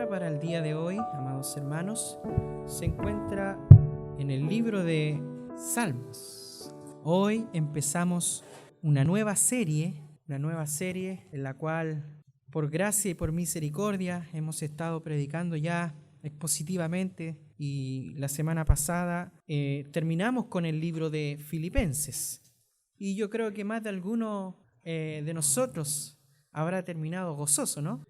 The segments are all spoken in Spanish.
palabra para el día de hoy, amados hermanos, se encuentra en el libro de Salmos. Hoy empezamos una nueva serie en la cual, por gracia y por misericordia, hemos estado predicando ya expositivamente, y la semana pasada terminamos con el libro de Filipenses. Y yo creo que más de alguno de nosotros habrá terminado gozoso, ¿no?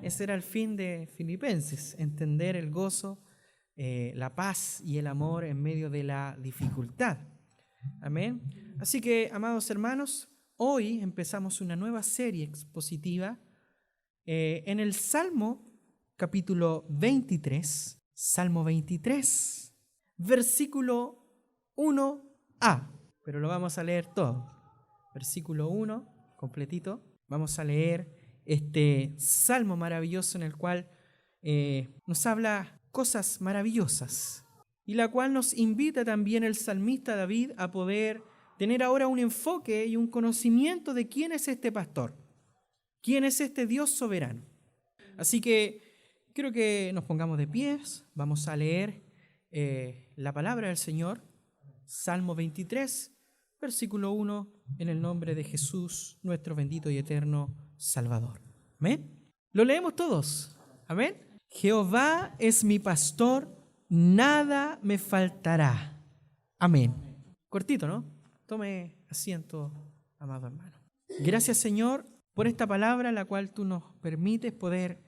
Ese era el fin de Filipenses, entender el gozo, la paz y el amor en medio de la dificultad. Amén. Así que, amados hermanos, hoy empezamos una nueva serie expositiva en el Salmo capítulo 23, Salmo 23, versículo 1a, pero lo vamos a leer todo. Versículo 1, completito, vamos a leer este salmo maravilloso en el cual nos habla cosas maravillosas y la cual nos invita también el salmista David a poder tener ahora un enfoque y un conocimiento de quién es este pastor, quién es este Dios soberano. Así que quiero que nos pongamos de pies, vamos a leer la palabra del Señor, Salmo 23, versículo 1, en el nombre de Jesús, nuestro bendito y eterno Salvador. ¿Amén? Lo leemos todos. ¿Amén? Jehová es mi pastor, nada me faltará. Amén. Cortito, ¿no? Tome asiento, amado hermano. Gracias, Señor, por esta palabra, la cual tú nos permites poder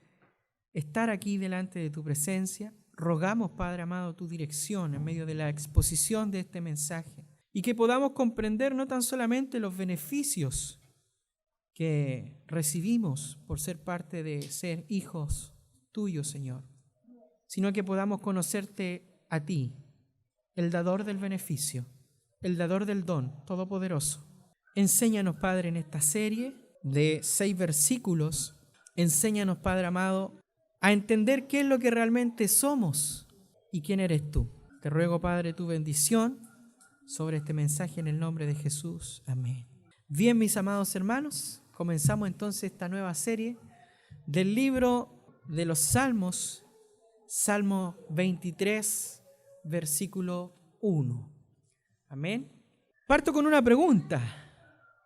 estar aquí delante de tu presencia. Rogamos, Padre amado, tu dirección en medio de la exposición de este mensaje y que podamos comprender no tan solamente los beneficios que recibimos por ser parte de ser hijos tuyos, Señor, sino que podamos conocerte a ti, el dador del beneficio, el dador del don todopoderoso. Enséñanos, Padre, en esta serie de 6 versículos, enséñanos, Padre amado, a entender qué es lo que realmente somos y quién eres tú. Te ruego, Padre, tu bendición sobre este mensaje en el nombre de Jesús. Amén. Bien, mis amados hermanos, comenzamos entonces esta nueva serie del libro de los Salmos, Salmo 23, versículo 1. Amén. Parto con una pregunta.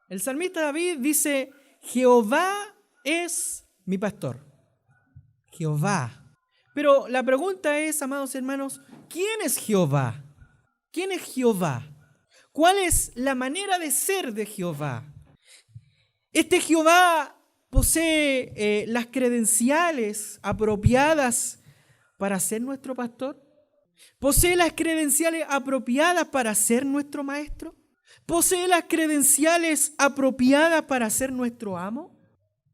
El salmista David dice: Jehová es mi pastor. Jehová. Pero la pregunta es, amados hermanos, ¿quién es Jehová? ¿Quién es Jehová? ¿Cuál es la manera de ser de Jehová? ¿Este Jehová posee las credenciales apropiadas para ser nuestro pastor? ¿Posee las credenciales apropiadas para ser nuestro maestro? ¿Posee las credenciales apropiadas para ser nuestro amo?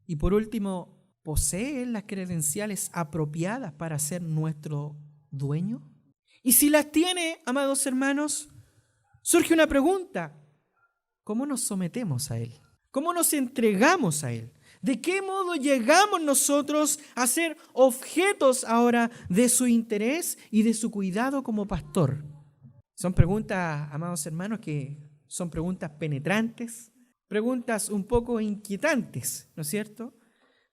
Y por último, ¿posee las credenciales apropiadas para ser nuestro dueño? Y si las tiene, amados hermanos, surge una pregunta: ¿cómo nos sometemos a Él? ¿Cómo nos entregamos a Él? ¿De qué modo llegamos nosotros a ser objetos ahora de su interés y de su cuidado como pastor? Son preguntas, amados hermanos, que son preguntas penetrantes, preguntas un poco inquietantes, ¿no es cierto?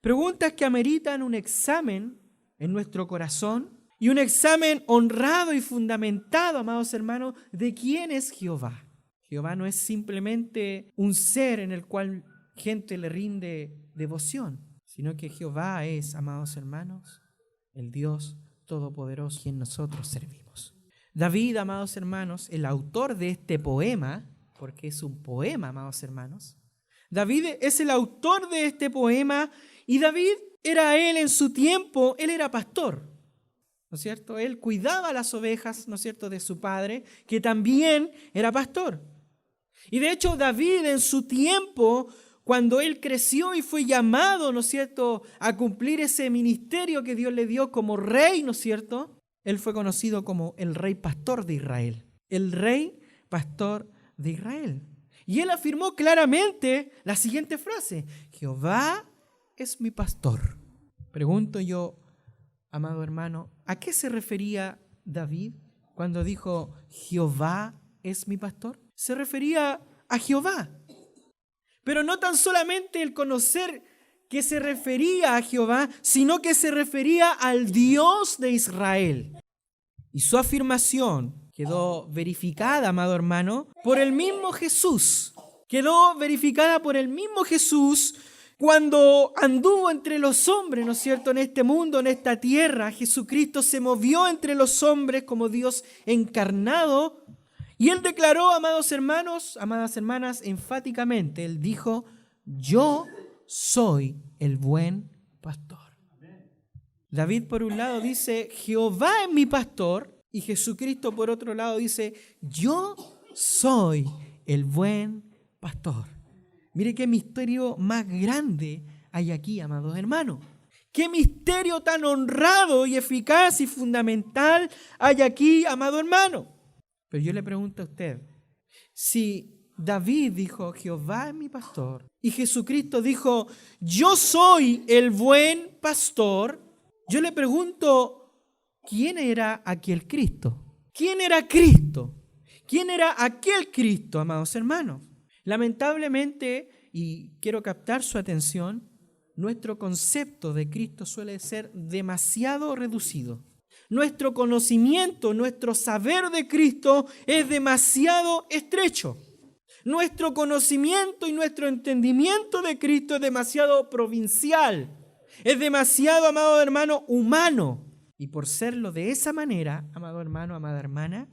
Preguntas que ameritan un examen en nuestro corazón y un examen honrado y fundamentado, amados hermanos, de quién es Jehová. Jehová no es simplemente un ser en el cual gente le rinde devoción, sino que Jehová es, amados hermanos, el Dios todopoderoso quien nosotros servimos. David, amados hermanos, el autor de este poema, porque es un poema, amados hermanos, David es el autor de este poema, y David era él en su tiempo, él era pastor, ¿no es cierto? Él cuidaba las ovejas, ¿no es cierto?, de su padre, que también era pastor. Y de hecho David en su tiempo, cuando él creció y fue llamado, ¿no es cierto?, a cumplir ese ministerio que Dios le dio como rey, ¿no es cierto?, él fue conocido como el rey pastor de Israel. El rey pastor de Israel. Y él afirmó claramente la siguiente frase: Jehová es mi pastor. Pregunto yo, amado hermano, ¿a qué se refería David cuando dijo Jehová es mi pastor? Se refería a Jehová. Pero no tan solamente el conocer que se refería a Jehová, sino que se refería al Dios de Israel. Y su afirmación quedó verificada, amado hermano, por el mismo Jesús. Quedó verificada por el mismo Jesús cuando anduvo entre los hombres, ¿no es cierto?, en este mundo, en esta tierra. Jesucristo se movió entre los hombres como Dios encarnado. Y Él declaró, amados hermanos, amadas hermanas, enfáticamente, Él dijo: yo soy el buen pastor. David por un lado dice: Jehová es mi pastor. Y Jesucristo por otro lado dice: yo soy el buen pastor. Mire qué misterio más grande hay aquí, amados hermanos. Qué misterio tan honrado y eficaz y fundamental hay aquí, amado hermano. Pero yo le pregunto a usted, si David dijo: Jehová es mi pastor, y Jesucristo dijo: yo soy el buen pastor, yo le pregunto, ¿quién era aquel Cristo? ¿Quién era Cristo? ¿Quién era aquel Cristo, amados hermanos? Lamentablemente, y quiero captar su atención, nuestro concepto de Cristo suele ser demasiado reducido. Nuestro conocimiento, nuestro saber de Cristo es demasiado estrecho. Nuestro conocimiento y nuestro entendimiento de Cristo es demasiado provincial. Es demasiado, amado hermano, humano. Y por serlo de esa manera, amado hermano, amada hermana,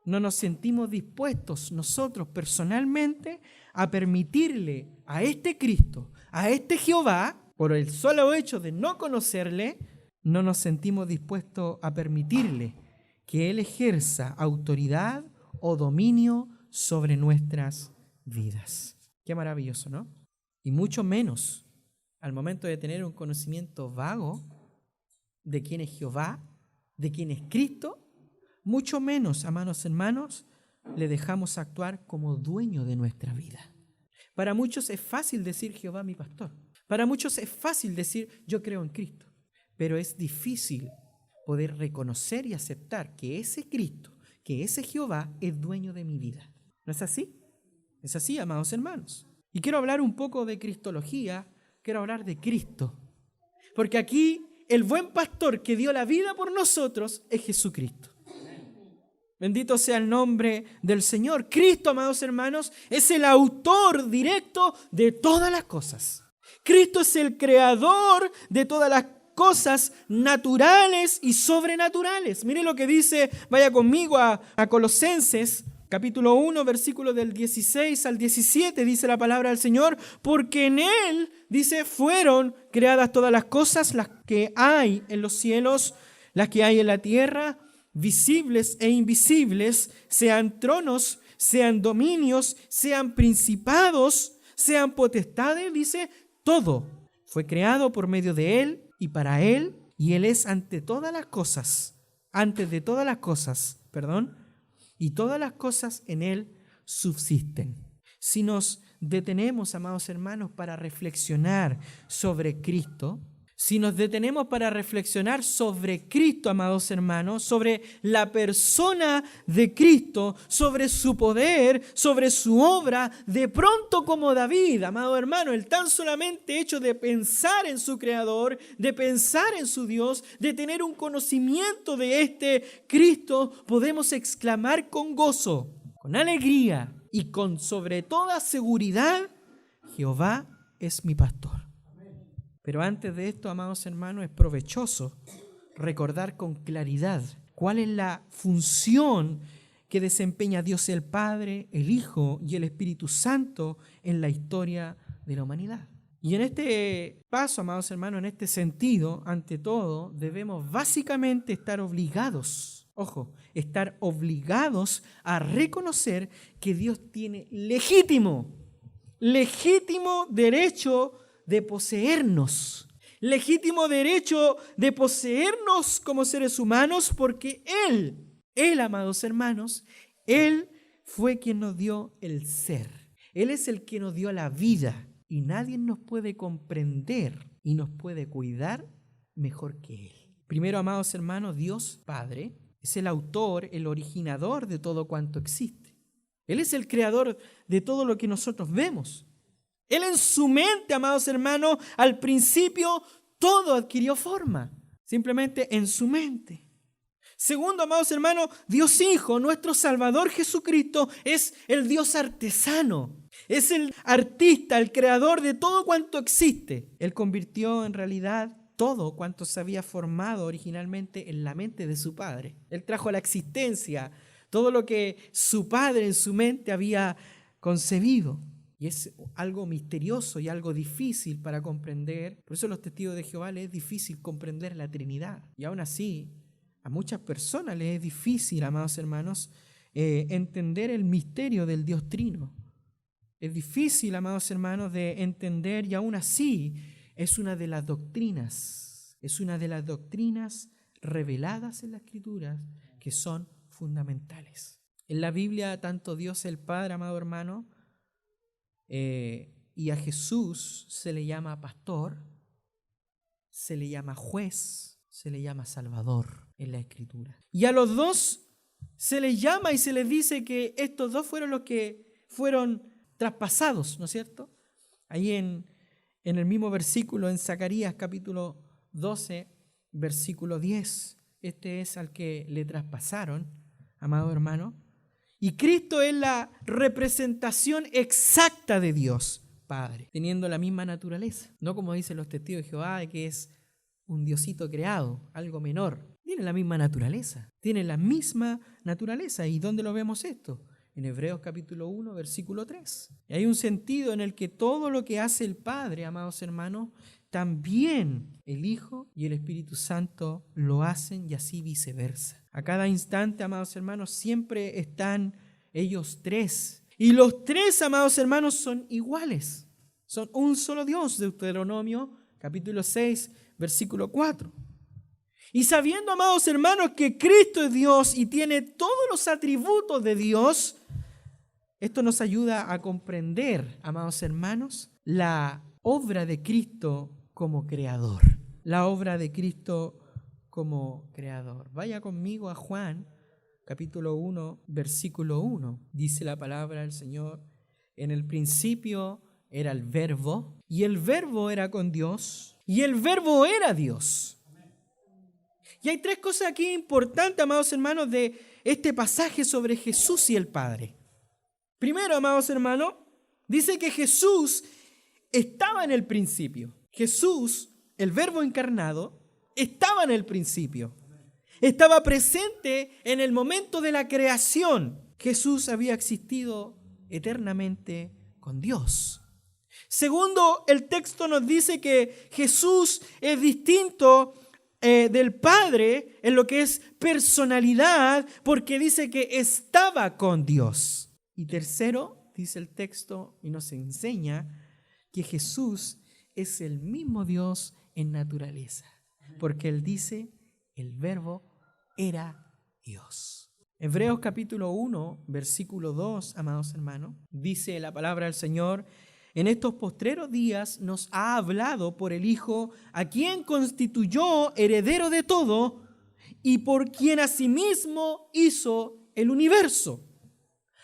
no nos sentimos dispuestos nosotros personalmente a permitirle a este Cristo, a este Jehová, por el solo hecho de no conocerle, no nos sentimos dispuestos a permitirle que Él ejerza autoridad o dominio sobre nuestras vidas. Qué maravilloso, ¿no? Y mucho menos al momento de tener un conocimiento vago de quién es Jehová, de quién es Cristo, mucho menos, amados hermanos, le dejamos actuar como dueño de nuestra vida. Para muchos es fácil decir: Jehová mi pastor. Para muchos es fácil decir: yo creo en Cristo. Pero es difícil poder reconocer y aceptar que ese Cristo, que ese Jehová es dueño de mi vida. ¿No es así? Es así, amados hermanos. Y quiero hablar un poco de cristología, quiero hablar de Cristo. Porque aquí el buen pastor que dio la vida por nosotros es Jesucristo. Bendito sea el nombre del Señor. Cristo, amados hermanos, es el autor directo de todas las cosas. Cristo es el creador de todas las cosas naturales y sobrenaturales. Mire lo que dice, vaya conmigo a Colosenses, capítulo 1, versículos del 16 al 17, dice la palabra del Señor: porque en Él, dice, fueron creadas todas las cosas, las que hay en los cielos, las que hay en la tierra, visibles e invisibles, sean tronos, sean dominios, sean principados, sean potestades, dice, todo fue creado por medio de Él y para Él, y Él es antes de todas las cosas, y todas las cosas en Él subsisten. Si nos detenemos, amados hermanos, para reflexionar sobre Cristo, amados hermanos, sobre la persona de Cristo, sobre su poder, sobre su obra, de pronto como David, amado hermano, el tan solamente hecho de pensar en su Creador, de pensar en su Dios, de tener un conocimiento de este Cristo, podemos exclamar con gozo, con alegría y con sobre toda seguridad: Jehová es mi pastor. Pero antes de esto, amados hermanos, es provechoso recordar con claridad cuál es la función que desempeña Dios el Padre, el Hijo y el Espíritu Santo en la historia de la humanidad. Y en este paso, amados hermanos, en este sentido, ante todo, debemos básicamente estar obligados a reconocer que Dios tiene legítimo derecho de poseernos, como seres humanos, porque Él, amados hermanos, Él fue quien nos dio el ser. Él es el que nos dio la vida y nadie nos puede comprender y nos puede cuidar mejor que Él. Primero, amados hermanos, Dios Padre es el autor, el originador de todo cuanto existe. Él es el creador de todo lo que nosotros vemos. Él en su mente, amados hermanos, al principio todo adquirió forma, simplemente en su mente. Segundo, amados hermanos, Dios Hijo, nuestro Salvador Jesucristo, es el Dios artesano. Es el artista, el creador de todo cuanto existe. Él convirtió en realidad todo cuanto se había formado originalmente en la mente de su Padre. Él trajo a la existencia todo lo que su Padre en su mente había concebido. Y es algo misterioso y algo difícil para comprender. Por eso a los testigos de Jehová les es difícil comprender la Trinidad. Y aún así, a muchas personas les es difícil, amados hermanos, entender el misterio del Dios Trino. Es difícil, amados hermanos, de entender, y aún así es una de las doctrinas reveladas en la Escritura que son fundamentales. En la Biblia, tanto Dios el Padre, amado hermano, y a Jesús se le llama pastor, se le llama juez, se le llama salvador en la Escritura. Y a los dos se les llama y se les dice que estos dos fueron los que fueron traspasados, ¿no es cierto? Ahí en el mismo versículo, en Zacarías capítulo 12, versículo 10. Este es al que le traspasaron, amado hermano. Y Cristo es la representación exacta de Dios Padre, teniendo la misma naturaleza. No como dicen los testigos de Jehová, de que es un diosito creado, algo menor. Tiene la misma naturaleza. Tiene la misma naturaleza. ¿Y dónde lo vemos esto? En Hebreos capítulo 1, versículo 3. Y hay un sentido en el que todo lo que hace el Padre, amados hermanos, también el Hijo y el Espíritu Santo lo hacen, y así viceversa. A cada instante, amados hermanos, siempre están ellos tres. Y los tres, amados hermanos, son iguales. Son un solo Dios, Deuteronomio capítulo 6, versículo 4. Y sabiendo, amados hermanos, que Cristo es Dios y tiene todos los atributos de Dios, esto nos ayuda a comprender, amados hermanos, la obra de Cristo como creador. La obra de Cristo como creador. Vaya conmigo a Juan, capítulo 1, versículo 1. Dice la palabra del Señor: en el principio era el Verbo, y el Verbo era con Dios, y el Verbo era Dios. Y hay tres cosas aquí importantes, amados hermanos, de este pasaje sobre Jesús y el Padre. Primero, amados hermanos, dice que Jesús estaba en el principio. Jesús, el Verbo encarnado, estaba en el principio. Estaba presente en el momento de la creación. Jesús había existido eternamente con Dios. Segundo, el texto nos dice que Jesús es distinto del Padre en lo que es personalidad, porque dice que estaba con Dios. Y tercero, dice el texto y nos enseña que Jesús es el mismo Dios en naturaleza, porque Él dice: el Verbo era Dios. Hebreos capítulo 1, versículo 2, amados hermanos, dice la palabra del Señor: en estos postreros días nos ha hablado por el Hijo, a quien constituyó heredero de todo y por quien asimismo hizo el universo.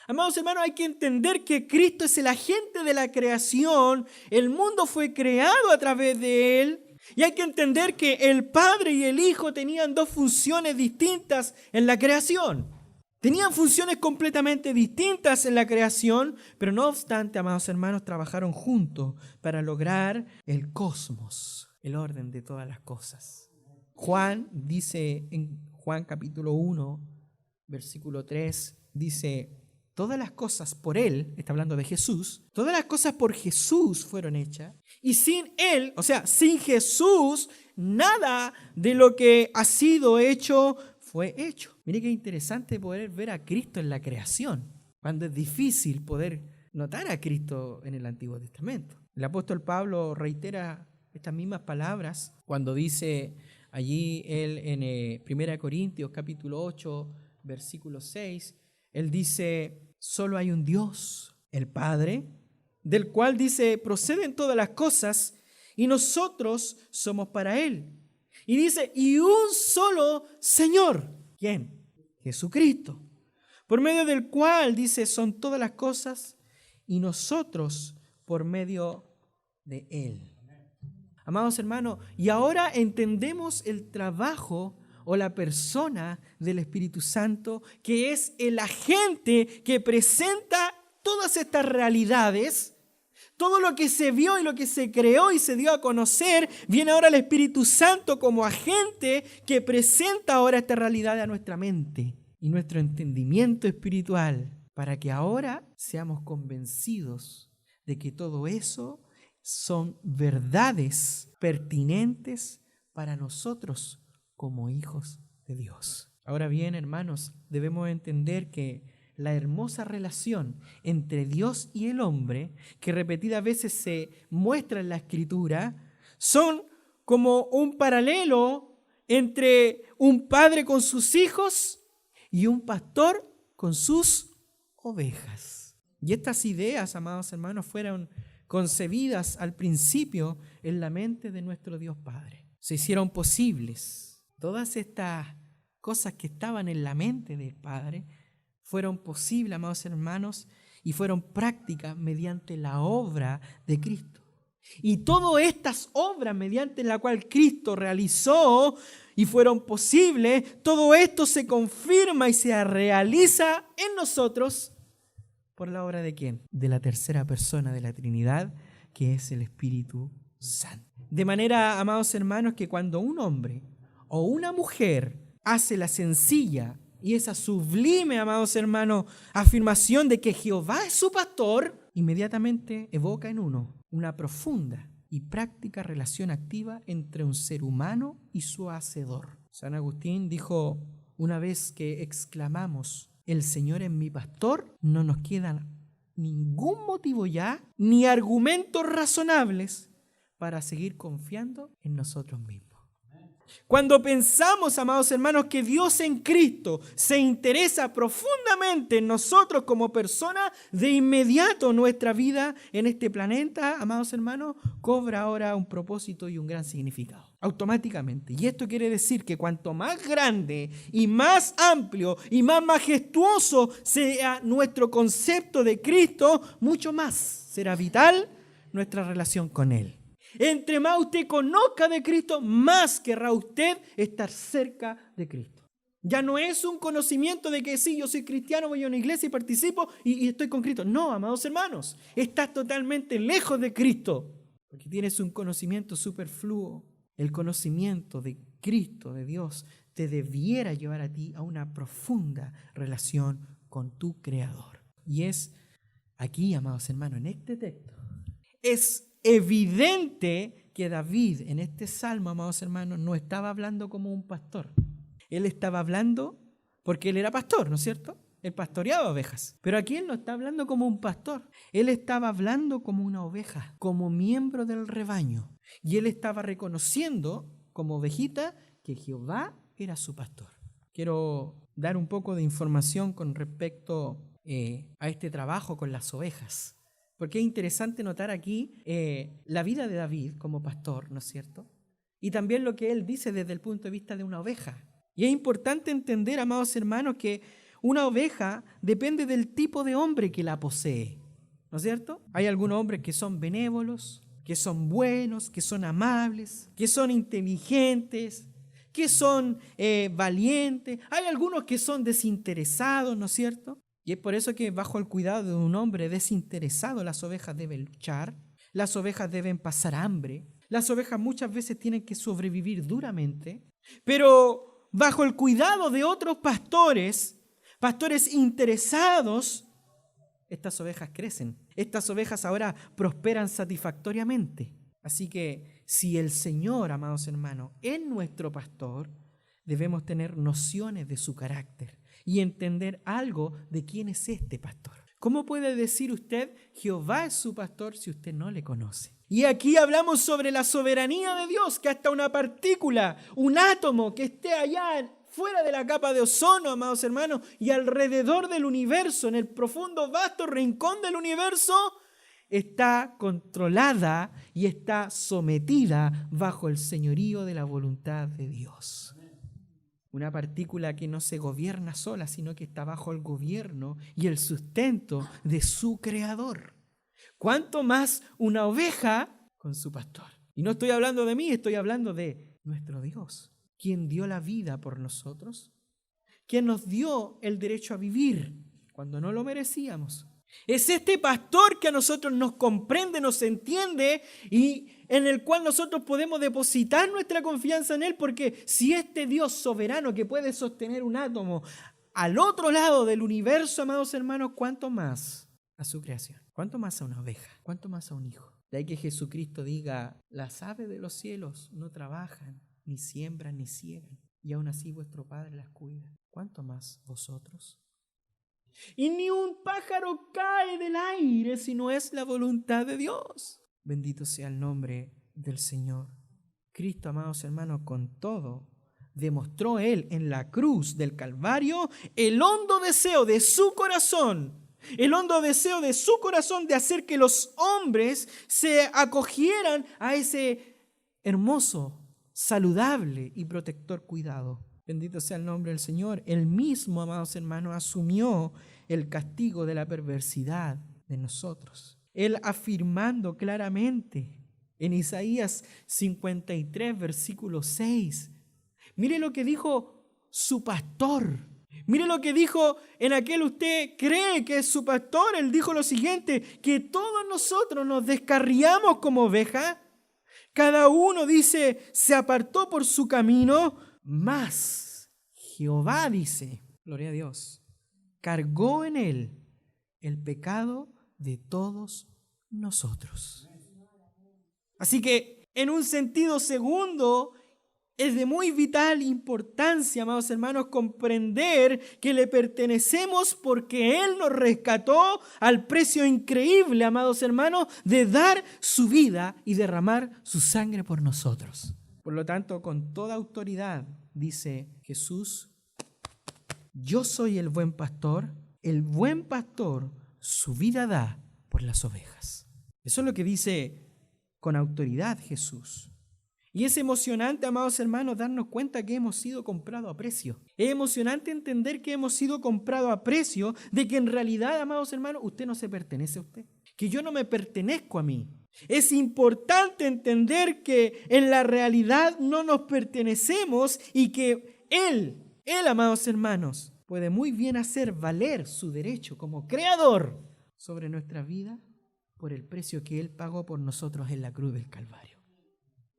Amados hermanos, hay que entender que Cristo es el agente de la creación. El mundo fue creado a través de Él. Y hay que entender que el Padre y el Hijo tenían dos funciones distintas en la creación. Tenían funciones completamente distintas en la creación, pero no obstante, amados hermanos, trabajaron juntos para lograr el cosmos, el orden de todas las cosas. Juan dice en Juan capítulo 1, versículo 3, dice: todas las cosas por Él, está hablando de Jesús, todas las cosas por Jesús fueron hechas, y sin Él, o sea, sin Jesús, nada de lo que ha sido hecho fue hecho. Mire qué interesante poder ver a Cristo en la creación, cuando es difícil poder notar a Cristo en el Antiguo Testamento. El apóstol Pablo reitera estas mismas palabras cuando dice allí él en 1 Corintios capítulo 8, versículo 6, él dice: solo hay un Dios, el Padre, del cual dice proceden todas las cosas y nosotros somos para Él. Y dice: y un solo Señor. ¿Quién? Jesucristo. Por medio del cual, dice, son todas las cosas y nosotros por medio de Él. Amados hermanos, y ahora entendemos el trabajo o la persona del Espíritu Santo, que es el agente que presenta todas estas realidades. Todo lo que se vio y lo que se creó y se dio a conocer, viene ahora el Espíritu Santo como agente que presenta ahora esta realidad a nuestra mente y nuestro entendimiento espiritual, para que ahora seamos convencidos de que todo eso son verdades pertinentes para nosotros como hijos de Dios. Ahora bien, hermanos, debemos entender que la hermosa relación entre Dios y el hombre, que repetidas veces se muestra en la Escritura, son como un paralelo entre un padre con sus hijos y un pastor con sus ovejas. Y estas ideas, amados hermanos, fueron concebidas al principio en la mente de nuestro Dios Padre. Se hicieron posibles. Todas estas cosas que estaban en la mente del Padre fueron posibles, amados hermanos, y fueron prácticas mediante la obra de Cristo. Y todas estas obras mediante la cual Cristo realizó y fueron posibles, todo esto se confirma y se realiza en nosotros por la obra de ¿quién? De la tercera persona de la Trinidad, que es el Espíritu Santo. De manera, amados hermanos, que cuando un hombre o una mujer hace la sencilla y esa sublime, amados hermanos, afirmación de que Jehová es su pastor, inmediatamente evoca en uno una profunda y práctica relación activa entre un ser humano y su hacedor. San Agustín dijo una vez que exclamamos: el Señor es mi pastor, no nos queda ningún motivo ya, ni argumentos razonables para seguir confiando en nosotros mismos. Cuando pensamos, amados hermanos, que Dios en Cristo se interesa profundamente en nosotros como personas, de inmediato nuestra vida en este planeta, amados hermanos, cobra ahora un propósito y un gran significado, automáticamente. Y esto quiere decir que cuanto más grande y más amplio y más majestuoso sea nuestro concepto de Cristo, mucho más será vital nuestra relación con Él. Entre más usted conozca de Cristo, más querrá usted estar cerca de Cristo. Ya no es un conocimiento de que sí, yo soy cristiano, voy a una iglesia y participo y estoy con Cristo. No, amados hermanos, estás totalmente lejos de Cristo, porque tienes un conocimiento superfluo. El conocimiento de Cristo, de Dios, te debiera llevar a ti a una profunda relación con tu Creador. Y es aquí, amados hermanos, en este texto, es evidente que David en este salmo, amados hermanos, no estaba hablando como un pastor. Él estaba hablando porque él era pastor, ¿no es cierto? Él pastoreaba ovejas. Pero aquí él no está hablando como un pastor. Él estaba hablando como una oveja, como miembro del rebaño. Y él estaba reconociendo como ovejita que Jehová era su pastor. Quiero dar un poco de información con respecto a este trabajo con las ovejas. Porque es interesante notar aquí la vida de David como pastor, ¿no es cierto? Y también lo que él dice desde el punto de vista de una oveja. Y es importante entender, amados hermanos, que una oveja depende del tipo de hombre que la posee, ¿no es cierto? Hay algunos hombres que son benévolos, que son buenos, que son amables, que son inteligentes, que son valientes. Hay algunos que son desinteresados, ¿no es cierto? Y es por eso que bajo el cuidado de un hombre desinteresado las ovejas deben luchar, las ovejas deben pasar hambre, las ovejas muchas veces tienen que sobrevivir duramente, pero bajo el cuidado de otros pastores interesados, estas ovejas crecen, estas ovejas ahora prosperan satisfactoriamente. Así que si el Señor, amados hermanos, es nuestro pastor, debemos tener nociones de su carácter y entender algo de quién es este pastor. ¿Cómo puede decir usted Jehová es su pastor si usted no le conoce? Y aquí hablamos sobre la soberanía de Dios, que hasta una partícula, un átomo que esté allá fuera de la capa de ozono, amados hermanos, y alrededor del universo, en el profundo, vasto rincón del universo, está controlada y está sometida bajo el señorío de la voluntad de Dios. Una partícula que no se gobierna sola, sino que está bajo el gobierno y el sustento de su Creador. ¿Cuánto más una oveja con su pastor? Y no estoy hablando de mí, estoy hablando de nuestro Dios, quien dio la vida por nosotros, quien nos dio el derecho a vivir cuando no lo merecíamos. Es este pastor que a nosotros nos comprende, nos entiende y en el cual nosotros podemos depositar nuestra confianza en Él, porque si este Dios soberano que puede sostener un átomo al otro lado del universo, amados hermanos, ¿cuánto más a su creación? ¿Cuánto más a una oveja? ¿Cuánto más a un hijo? De ahí que Jesucristo diga, las aves de los cielos no trabajan, ni siembran, ni ciegan, y aún así vuestro Padre las cuida. ¿Cuánto más vosotros? Y ni un pájaro cae del aire si no es la voluntad de Dios. Bendito sea el nombre del Señor. Cristo, amados hermanos, con todo, demostró Él en la cruz del Calvario el hondo deseo de su corazón. El hondo deseo de su corazón de hacer que los hombres se acogieran a ese hermoso, saludable y protector cuidado. Bendito sea el nombre del Señor. Él mismo, amados hermanos, asumió el castigo de la perversidad de nosotros. Él afirmando claramente en Isaías 53, versículo 6. Mire lo que dijo su pastor. Mire lo que dijo en aquel usted cree que es su pastor. Él dijo lo siguiente, que todos nosotros nos descarriamos como oveja. Cada uno, dice, se apartó por su camino, mas Jehová, dice, gloria a Dios, cargó en él el pecado de todos nosotros. Así que, en un sentido segundo, es de muy vital importancia, amados hermanos, comprender que le pertenecemos porque Él nos rescató al precio increíble, amados hermanos, de dar su vida y derramar su sangre por nosotros. Por lo tanto, con toda autoridad, dice Jesús, yo soy el buen pastor su vida da por las ovejas. Eso es lo que dice con autoridad Jesús. Y es emocionante, amados hermanos, darnos cuenta que hemos sido comprados a precio. Es emocionante entender que hemos sido comprados a precio, de que en realidad, amados hermanos, usted no se pertenece a usted, que yo no me pertenezco a mí. Es importante entender que en la realidad no nos pertenecemos y que Él, amados hermanos, puede muy bien hacer valer su derecho como creador sobre nuestra vida por el precio que Él pagó por nosotros en la cruz del Calvario.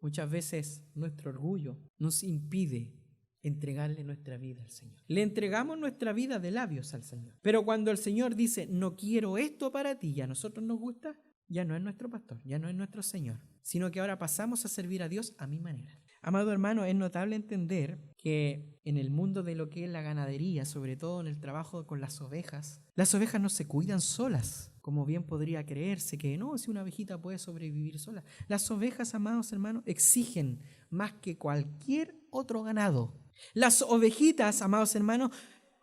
Muchas veces nuestro orgullo nos impide entregarle nuestra vida al Señor. Le entregamos nuestra vida de labios al Señor. Pero cuando el Señor dice, no quiero esto para ti, y a nosotros nos gusta, ya no es nuestro pastor, ya no es nuestro Señor, sino que ahora pasamos a servir a Dios a mi manera. Amado hermano, es notable entender que en el mundo de lo que es la ganadería, sobre todo en el trabajo con las ovejas no se cuidan solas, como bien podría creerse que no, si una ovejita puede sobrevivir sola. Las ovejas, amados hermanos, exigen más que cualquier otro ganado. Las ovejitas, amados hermanos,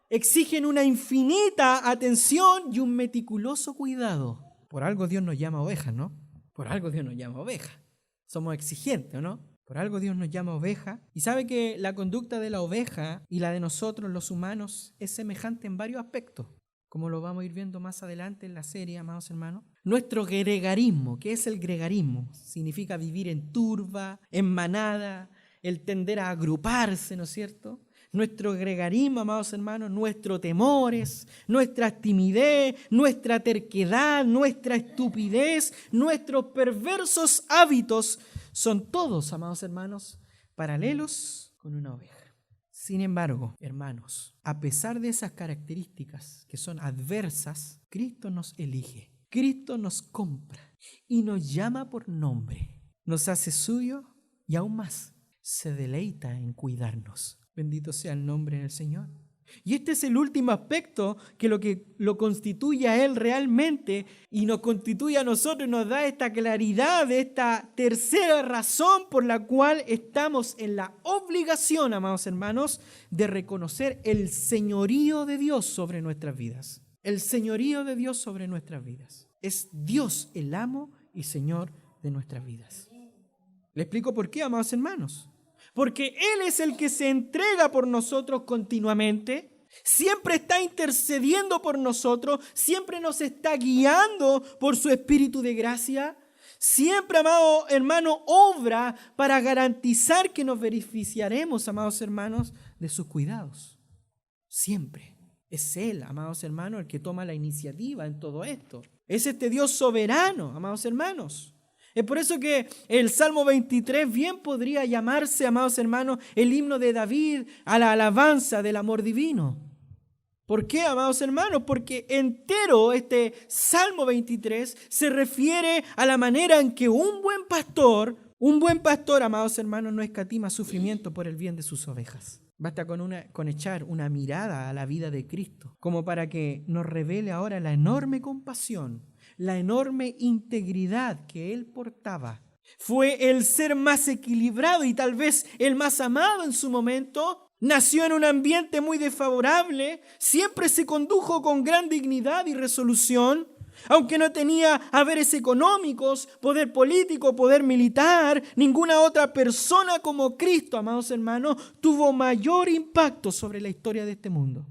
exigen una infinita atención y un meticuloso cuidado. Por algo Dios nos llama ovejas, ¿no? Por algo Dios nos llama ovejas. Somos exigentes, ¿no? Por algo Dios nos llama oveja. Y sabe que la conducta de la oveja y la de nosotros, los humanos, es semejante en varios aspectos, como lo vamos a ir viendo más adelante en la serie, amados hermanos. Nuestro gregarismo, ¿qué es el gregarismo? Significa vivir en turba, en manada, el tender a agruparse, ¿no es cierto? Nuestro gregarismo, amados hermanos, nuestros temores, nuestra timidez, nuestra terquedad, nuestra estupidez, nuestros perversos hábitos, son todos, amados hermanos, paralelos con una oveja. Sin embargo, hermanos, a pesar de esas características que son adversas, Cristo nos elige, Cristo nos compra y nos llama por nombre, nos hace suyo y aún más, se deleita en cuidarnos. Bendito sea el nombre del Señor. Y este es el último aspecto que lo constituye a Él realmente y nos constituye a nosotros y nos da esta claridad, esta tercera razón por la cual estamos en la obligación, amados hermanos, de reconocer el señorío de Dios sobre nuestras vidas. El señorío de Dios sobre nuestras vidas. Es Dios el amo y Señor de nuestras vidas. ¿Le explico por qué, amados hermanos? Porque Él es el que se entrega por nosotros continuamente. Siempre está intercediendo por nosotros, siempre nos está guiando por su Espíritu de gracia. Siempre, amado hermano, obra para garantizar que nos beneficiaremos, amados hermanos, de sus cuidados. Siempre. Es Él, amados hermanos, el que toma la iniciativa en todo esto. Es este Dios soberano, amados hermanos. Es por eso que el Salmo 23 bien podría llamarse, amados hermanos, el himno de David a la alabanza del amor divino. ¿Por qué, amados hermanos? Porque entero este Salmo 23 se refiere a la manera en que un buen pastor, amados hermanos, no escatima sufrimiento por el bien de sus ovejas. Basta con echar una mirada a la vida de Cristo, como para que nos revele ahora la enorme compasión, la enorme integridad que Él portaba. Fue el ser más equilibrado y tal vez el más amado en su momento. Nació en un ambiente muy desfavorable, siempre se condujo con gran dignidad y resolución, aunque no tenía haberes económicos, poder político, poder militar, ninguna otra persona como Cristo, amados hermanos, tuvo mayor impacto sobre la historia de este mundo.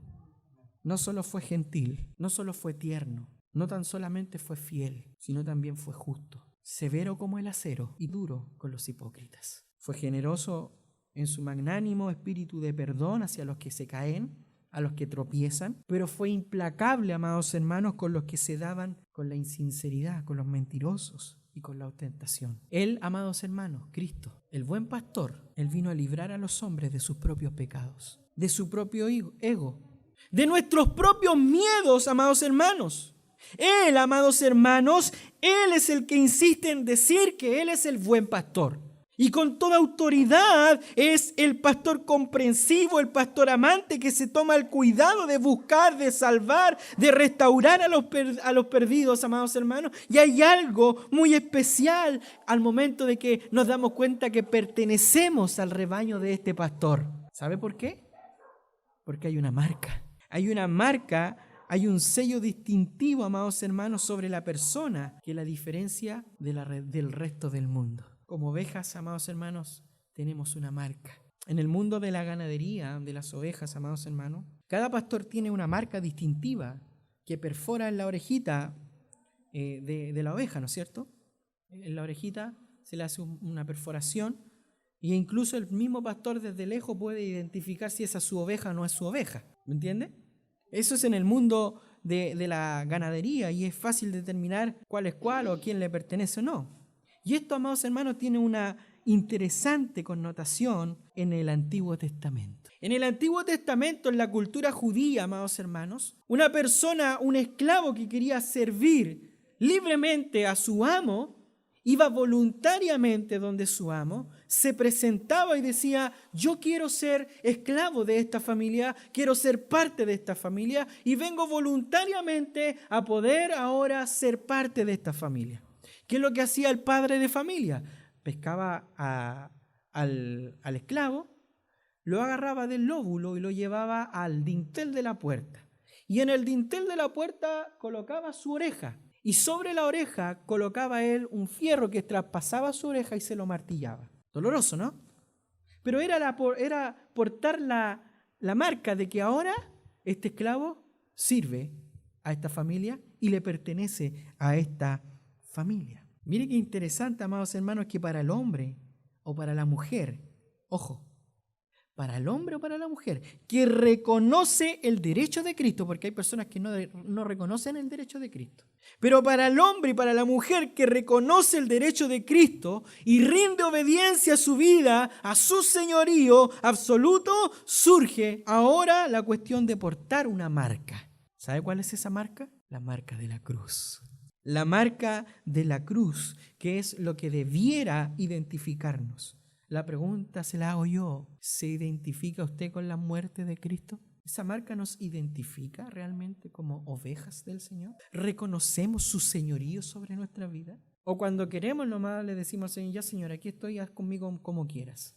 No solo fue gentil, no solo fue tierno, no tan solamente fue fiel, sino también fue justo, severo como el acero y duro con los hipócritas. Fue generoso en su magnánimo espíritu de perdón hacia los que se caen, a los que tropiezan, pero fue implacable, amados hermanos, con los que se daban con la insinceridad, con los mentirosos y con la ostentación. Él, amados hermanos, Cristo, el buen pastor, Él vino a librar a los hombres de sus propios pecados, de su propio ego, de nuestros propios miedos, amados hermanos. Él, amados hermanos, Él es el que insiste en decir que Él es el buen pastor. Y con toda autoridad es el pastor comprensivo, el pastor amante que se toma el cuidado de buscar, de salvar, de restaurar a los perdidos, amados hermanos. Y hay algo muy especial al momento de que nos damos cuenta que pertenecemos al rebaño de este pastor. ¿Sabe por qué? Porque hay una marca. Hay una marca, hay un sello distintivo, amados hermanos, sobre la persona que la diferencia del resto del mundo. Como ovejas, amados hermanos, tenemos una marca. En el mundo de la ganadería, de las ovejas, amados hermanos, cada pastor tiene una marca distintiva que perfora en la orejita de la oveja, ¿no es cierto? En la orejita se le hace una perforación e incluso el mismo pastor desde lejos puede identificar si esa es su oveja o no es su oveja. ¿Me entiende? Eso es en el mundo de la ganadería y es fácil determinar cuál es cuál o a quién le pertenece o no. Y esto, amados hermanos, tiene una interesante connotación en el Antiguo Testamento. En el Antiguo Testamento, en la cultura judía, amados hermanos, una persona, un esclavo que quería servir libremente a su amo, iba voluntariamente donde su amo, se presentaba y decía: yo quiero ser esclavo de esta familia, quiero ser parte de esta familia y vengo voluntariamente a poder ahora ser parte de esta familia. ¿Qué es lo que hacía el padre de familia? Pescaba al esclavo, lo agarraba del lóbulo y lo llevaba al dintel de la puerta. Y en el dintel de la puerta colocaba su oreja. Y sobre la oreja colocaba él un fierro que traspasaba su oreja y se lo martillaba. Doloroso, ¿no? Pero era portar la marca de que ahora este esclavo sirve a esta familia y le pertenece a esta familia. Mire qué interesante, amados hermanos, que para el hombre o para la mujer, ojo, para el hombre o para la mujer, que reconoce el derecho de Cristo, porque hay personas que no reconocen el derecho de Cristo, pero para el hombre y para la mujer que reconoce el derecho de Cristo y rinde obediencia a su vida, a su señorío absoluto, surge ahora la cuestión de portar una marca. ¿Sabe cuál es esa marca? La marca de la cruz. La marca de la cruz, que es lo que debiera identificarnos. La pregunta se la hago yo: ¿se identifica usted con la muerte de Cristo? ¿Esa marca nos identifica realmente como ovejas del Señor? ¿Reconocemos su señorío sobre nuestra vida? ¿O cuando queremos nomás le decimos al Señor: ya Señor, aquí estoy, haz conmigo como quieras?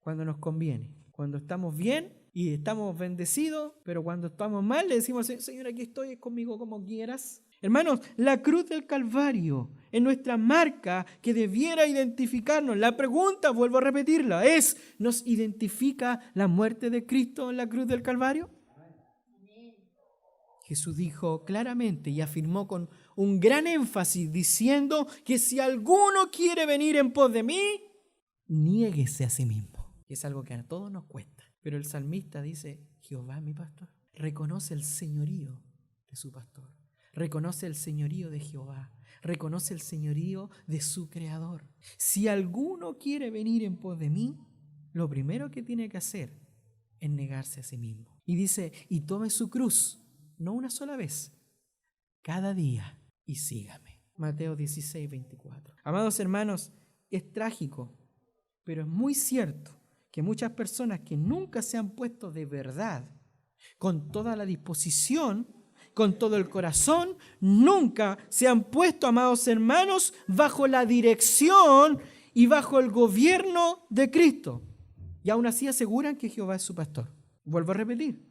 Cuando nos conviene, cuando estamos bien y estamos bendecidos, pero cuando estamos mal le decimos: Señor, aquí estoy, haz conmigo como quieras. Hermanos, la cruz del Calvario es nuestra marca que debiera identificarnos. La pregunta, vuelvo a repetirla, es: ¿nos identifica la muerte de Cristo en la cruz del Calvario? Jesús dijo claramente y afirmó con un gran énfasis diciendo que si alguno quiere venir en pos de mí, niéguese a sí mismo. Es algo que a todos nos cuesta. Pero el salmista dice, Jehová es mi pastor. Reconoce el señorío de su pastor. Reconoce el señorío de Jehová. Reconoce el señorío de su creador. Si alguno quiere venir en pos de mí, lo primero que tiene que hacer es negarse a sí mismo. Y dice, y tome su cruz, no una sola vez, cada día, y sígame. Mateo 16:24. Amados hermanos, es trágico, pero es muy cierto que muchas personas que nunca se han puesto de verdad, con toda la disposición, con todo el corazón, nunca se han puesto, amados hermanos, bajo la dirección y bajo el gobierno de Cristo. Y aún así aseguran que Jehová es su pastor. Vuelvo a repetir.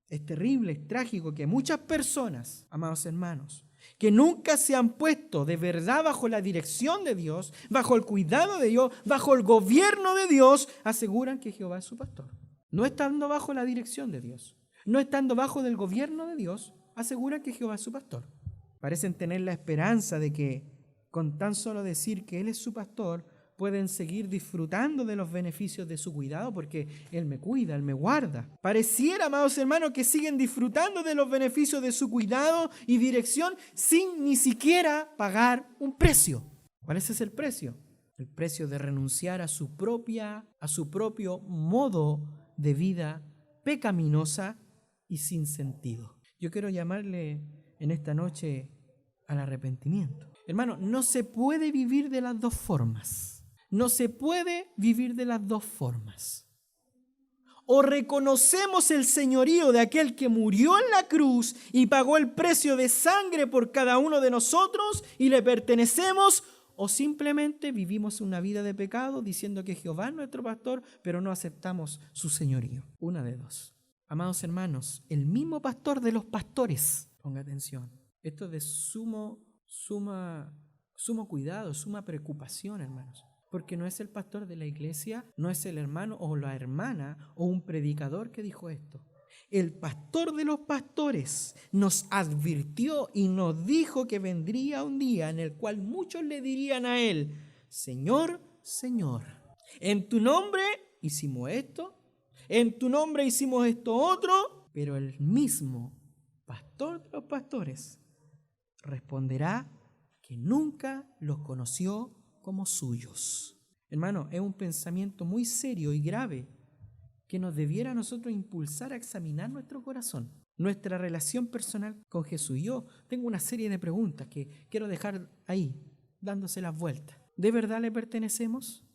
Es terrible, es trágico que muchas personas, amados hermanos, que nunca se han puesto de verdad bajo la dirección de Dios, bajo el cuidado de Dios, bajo el gobierno de Dios, aseguran que Jehová es su pastor. No estando bajo la dirección de Dios, no estando bajo del gobierno de Dios, aseguran que Jehová es su pastor. Parecen tener la esperanza de que con tan solo decir que Él es su pastor, pueden seguir disfrutando de los beneficios de su cuidado porque Él me cuida, Él me guarda. Pareciera, amados hermanos, que siguen disfrutando de los beneficios de su cuidado y dirección sin ni siquiera pagar un precio. ¿Cuál es ese precio? El precio de renunciar a su propio modo de vida pecaminosa y sin sentido. Yo quiero llamarle en esta noche al arrepentimiento. Hermano, no se puede vivir de las dos formas. No se puede vivir de las dos formas. O reconocemos el señorío de aquel que murió en la cruz y pagó el precio de sangre por cada uno de nosotros y le pertenecemos, o simplemente vivimos una vida de pecado diciendo que Jehová es nuestro pastor, pero no aceptamos su señorío. Una de dos. Amados hermanos, el mismo pastor de los pastores, ponga atención, esto es de sumo cuidado, suma preocupación, hermanos. Porque no es el pastor de la iglesia, no es el hermano o la hermana o un predicador que dijo esto. El pastor de los pastores nos advirtió y nos dijo que vendría un día en el cual muchos le dirían a él, Señor, Señor, en tu nombre hicimos esto, en tu nombre hicimos esto otro, pero el mismo pastor de los pastores responderá que nunca los conoció como suyos. Hermano, es un pensamiento muy serio y grave que nos debiera a nosotros impulsar a examinar nuestro corazón, nuestra relación personal con Jesús. Yo tengo una serie de preguntas que quiero dejar ahí, dándose las vueltas. ¿De verdad le pertenecemos?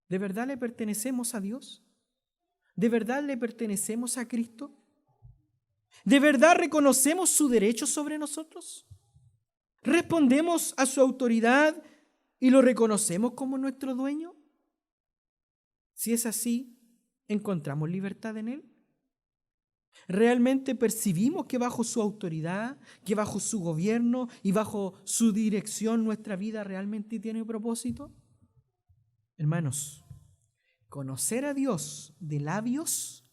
¿De verdad le pertenecemos a Dios? ¿De verdad le pertenecemos a Cristo? ¿De verdad reconocemos su derecho sobre nosotros? ¿Respondemos a su autoridad y lo reconocemos como nuestro dueño? Si es así, ¿encontramos libertad en Él? ¿Realmente percibimos que bajo su autoridad, que bajo su gobierno y bajo su dirección nuestra vida realmente tiene propósito? Hermanos, conocer a Dios de labios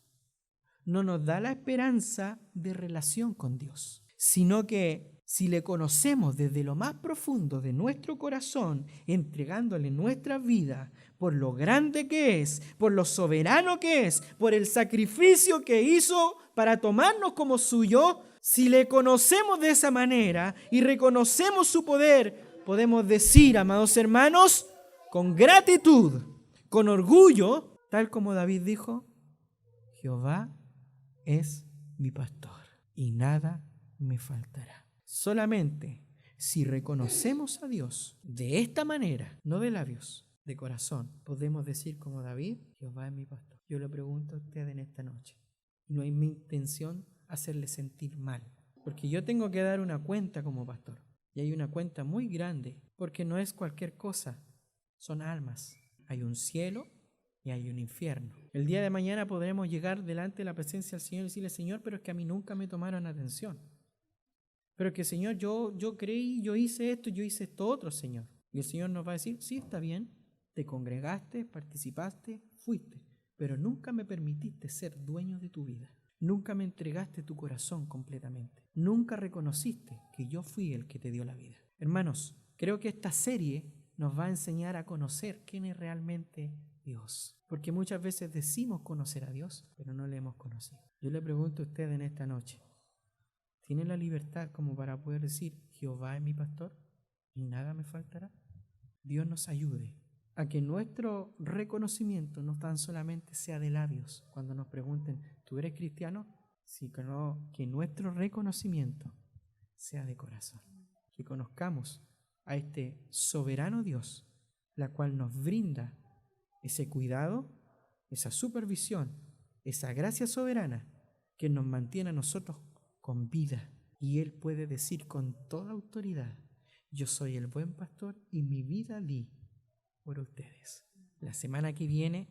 no nos da la esperanza de relación con Dios, sino que si le conocemos desde lo más profundo de nuestro corazón, entregándole nuestra vida por lo grande que es, por lo soberano que es, por el sacrificio que hizo para tomarnos como suyo, si le conocemos de esa manera y reconocemos su poder, podemos decir, amados hermanos, con gratitud, con orgullo, tal como David dijo, Jehová es mi pastor y nada me faltará. Solamente si reconocemos a Dios de esta manera, no de labios, de corazón, podemos decir como David, Jehová es mi pastor. Yo le pregunto a usted en esta noche, no es mi intención hacerle sentir mal, porque yo tengo que dar una cuenta como pastor, y hay una cuenta muy grande, porque no es cualquier cosa, son almas. Hay un cielo y hay un infierno. El día de mañana podremos llegar delante de la presencia del Señor y decirle, Señor, pero es que a mí nunca me tomaron atención. Pero que, Señor, yo creí, yo hice esto otro, Señor. Y el Señor nos va a decir, sí, está bien, te congregaste, participaste, fuiste, pero nunca me permitiste ser dueño de tu vida. Nunca me entregaste tu corazón completamente. Nunca reconociste que yo fui el que te dio la vida. Hermanos, creo que esta serie nos va a enseñar a conocer quién es realmente Dios. Porque muchas veces decimos conocer a Dios, pero no le hemos conocido. Yo le pregunto a usted en esta noche, ¿tiene la libertad como para poder decir, Jehová es mi pastor y nada me faltará? Dios nos ayude a que nuestro reconocimiento no tan solamente sea de labios. Cuando nos pregunten, ¿tú eres cristiano? Sino que nuestro reconocimiento sea de corazón. Que conozcamos a este soberano Dios, la cual nos brinda ese cuidado, esa supervisión, esa gracia soberana que nos mantiene a nosotros con vida. Y Él puede decir con toda autoridad, yo soy el buen pastor y mi vida di por ustedes. La semana que viene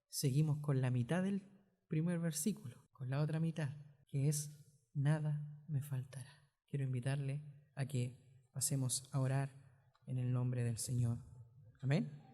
seguimos con la mitad del primer versículo, con la otra mitad, que es nada me faltará. Quiero invitarle a que pasemos a orar en el nombre del Señor. Amén.